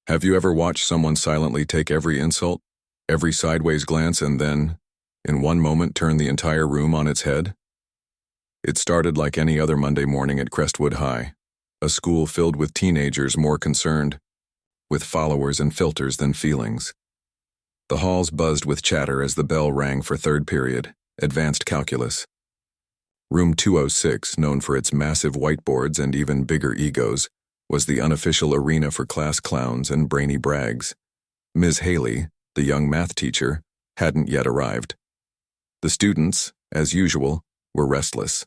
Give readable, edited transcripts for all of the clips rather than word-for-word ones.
Have you ever watched someone silently take every insult, every sideways glance, and then, in one moment, turn the entire room on its head? It started like any other Monday morning at Crestwood High, a school filled with teenagers more concerned with followers and filters than feelings. The halls buzzed with chatter as the bell rang for third period, advanced calculus. Room 206, known for its massive whiteboards and even bigger egos, was the unofficial arena for class clowns and brainy brags. Ms. Haley, the young math teacher, hadn't yet arrived. The students, as usual, were restless.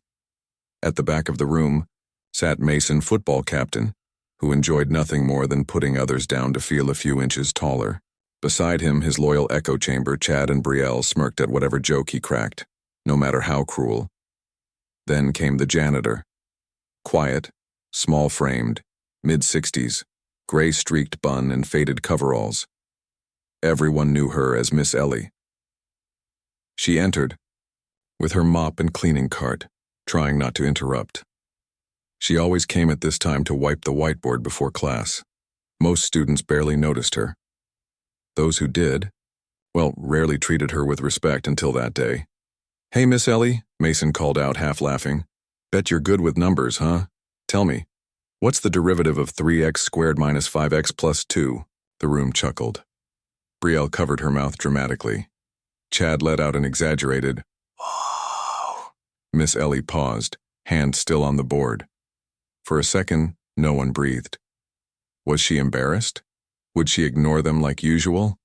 At the back of the room sat Mason, football captain, who enjoyed nothing more than putting others down to feel a few inches taller. Beside him, his loyal echo chamber, Chad and Brielle, smirked at whatever joke he cracked, no matter how cruel. Then came the janitor. Quiet, small-framed, mid-60s, gray-streaked bun and faded coveralls. Everyone knew her as Miss Ellie. She entered, with her mop and cleaning cart, trying not to interrupt. She always came at this time to wipe the whiteboard before class. Most students barely noticed her. Those who did, well, rarely treated her with respect until that day. "Hey, Miss Ellie," Mason called out, half laughing. "Bet you're good with numbers, huh? Tell me, what's the derivative of 3x squared minus 5x plus 2? The room chuckled. Brielle covered her mouth dramatically. Chad let out an exaggerated, "Oh." Miss Ellie paused, hand still on the board. For a second, no one breathed. Was she embarrassed? Would she ignore them like usual?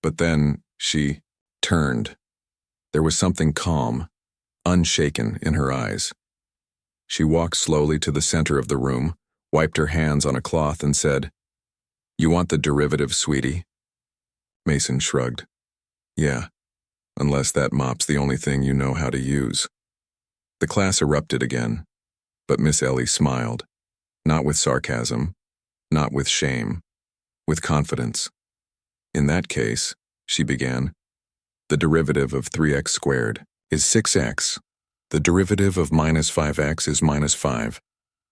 But then she turned. There was something calm, unshaken in her eyes. She walked slowly to the center of the room, wiped her hands on a cloth, and said, "You want the derivative, sweetie?" Mason shrugged. "Yeah, unless that mop's the only thing you know how to use." The class erupted again, but Miss Ellie smiled, not with sarcasm, not with shame, with confidence. "In that case," she began, "the derivative of 3x squared is 6x. The derivative of minus 5x is minus 5,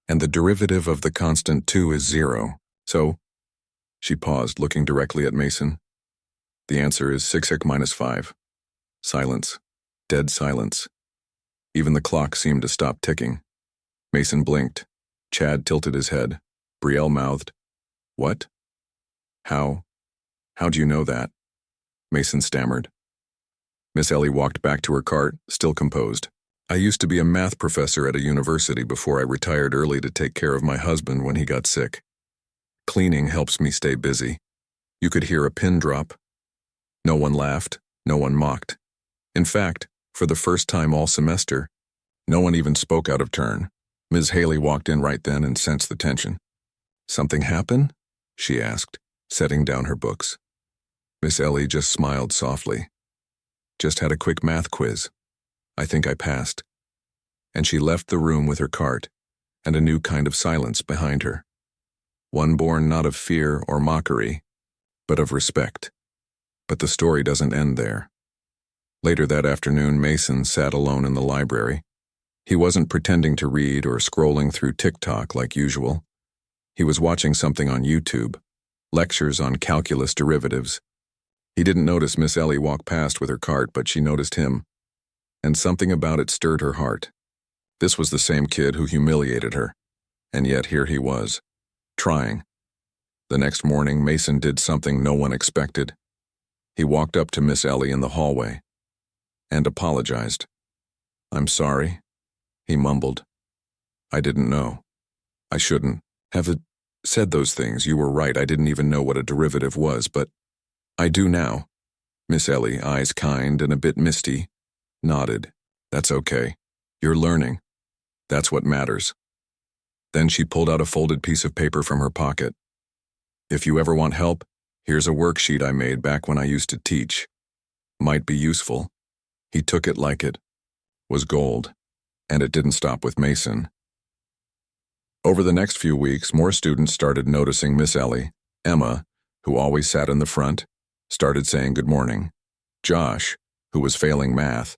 and the derivative of the constant 2 is 0. So," she paused, looking directly at Mason, "the answer is 6x minus 5. Silence. Dead silence. Even the clock seemed to stop ticking. Mason blinked. Chad tilted his head. Brielle mouthed, "What? How'd you know that?" Mason stammered. Miss Ellie walked back to her cart, still composed. "I used to be a math professor at a university before I retired early to take care of my husband when he got sick. Cleaning helps me stay busy." You could hear a pin drop. No one laughed, no one mocked. In fact, for the first time all semester, no one even spoke out of turn. Ms. Haley walked in right then and sensed the tension. "Something happen?" she asked, setting down her books. Miss Ellie just smiled softly. "Just had a quick math quiz. I think I passed." And she left the room with her cart, and a new kind of silence behind her. One born not of fear or mockery, but of respect. But the story doesn't end there. Later that afternoon, Mason sat alone in the library. He wasn't pretending to read or scrolling through TikTok like usual. He was watching something on YouTube, lectures on calculus derivatives. He didn't notice Miss Ellie walk past with her cart, but she noticed him, and something about it stirred her heart. This was the same kid who humiliated her, and yet here he was, trying. The next morning, Mason did something no one expected. He walked up to Miss Ellie in the hallway and apologized. "I'm sorry," he mumbled. "I didn't know. I shouldn't have said those things. You were right, I didn't even know what a derivative was, but I do now." Miss Ellie, eyes kind and a bit misty, nodded. "That's okay. You're learning. That's what matters." Then she pulled out a folded piece of paper from her pocket. "If you ever want help, here's a worksheet I made back when I used to teach. Might be useful." He took it like it was gold, and it didn't stop with Mason. Over the next few weeks, more students started noticing Miss Ellie. Emma, who always sat in the front, started saying good morning. Josh, who was failing math,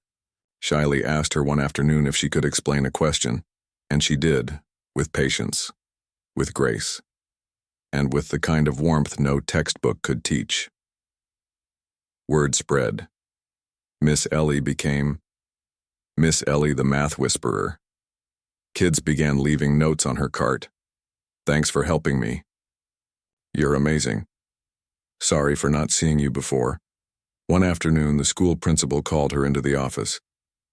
shyly asked her one afternoon if she could explain a question, and she did, with patience, with grace. and with the kind of warmth no textbook could teach. Word spread. Miss Ellie became Miss Ellie the Math Whisperer. Kids began leaving notes on her cart. Thanks for helping me. You're amazing. Sorry for not seeing you before. One afternoon, the school principal called her into the office.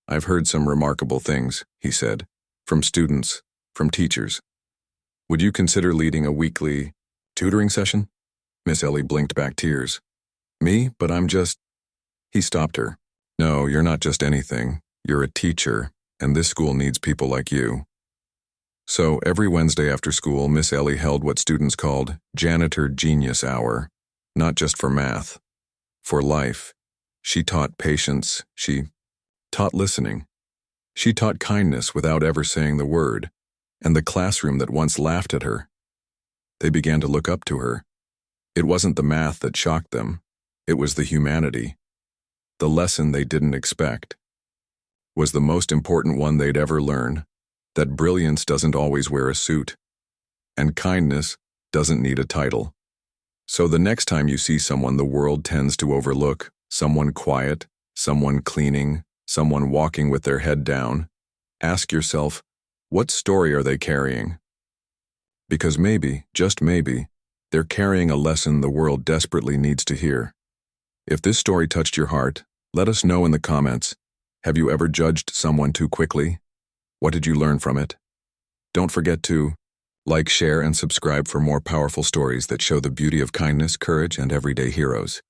I've heard some remarkable things, he said, from students, from teachers. Would you consider leading a weekly tutoring session? Miss Ellie blinked back tears. Me? But I'm just… He stopped her. No, you're not just anything. You're a teacher, and this school needs people like you. So every Wednesday after school, Miss Ellie held what students called Janitor Genius Hour, not just for math, for life. She taught patience, she taught listening. She taught kindness without ever saying the word, and the classroom that once laughed at her, they began to look up to her. It wasn't the math that shocked them, it was the humanity. The lesson they didn't expect was the most important one they'd ever learn, that brilliance doesn't always wear a suit, and kindness doesn't need a title. So the next time you see someone the world tends to overlook, someone quiet, someone cleaning, someone walking with their head down, ask yourself, what story are they carrying? Because maybe, just maybe, they're carrying a lesson the world desperately needs to hear. If this story touched your heart, let us know in the comments. Have you ever judged someone too quickly? What did you learn from it? Don't forget to like, share, and subscribe for more powerful stories that show the beauty of kindness, courage, and everyday heroes.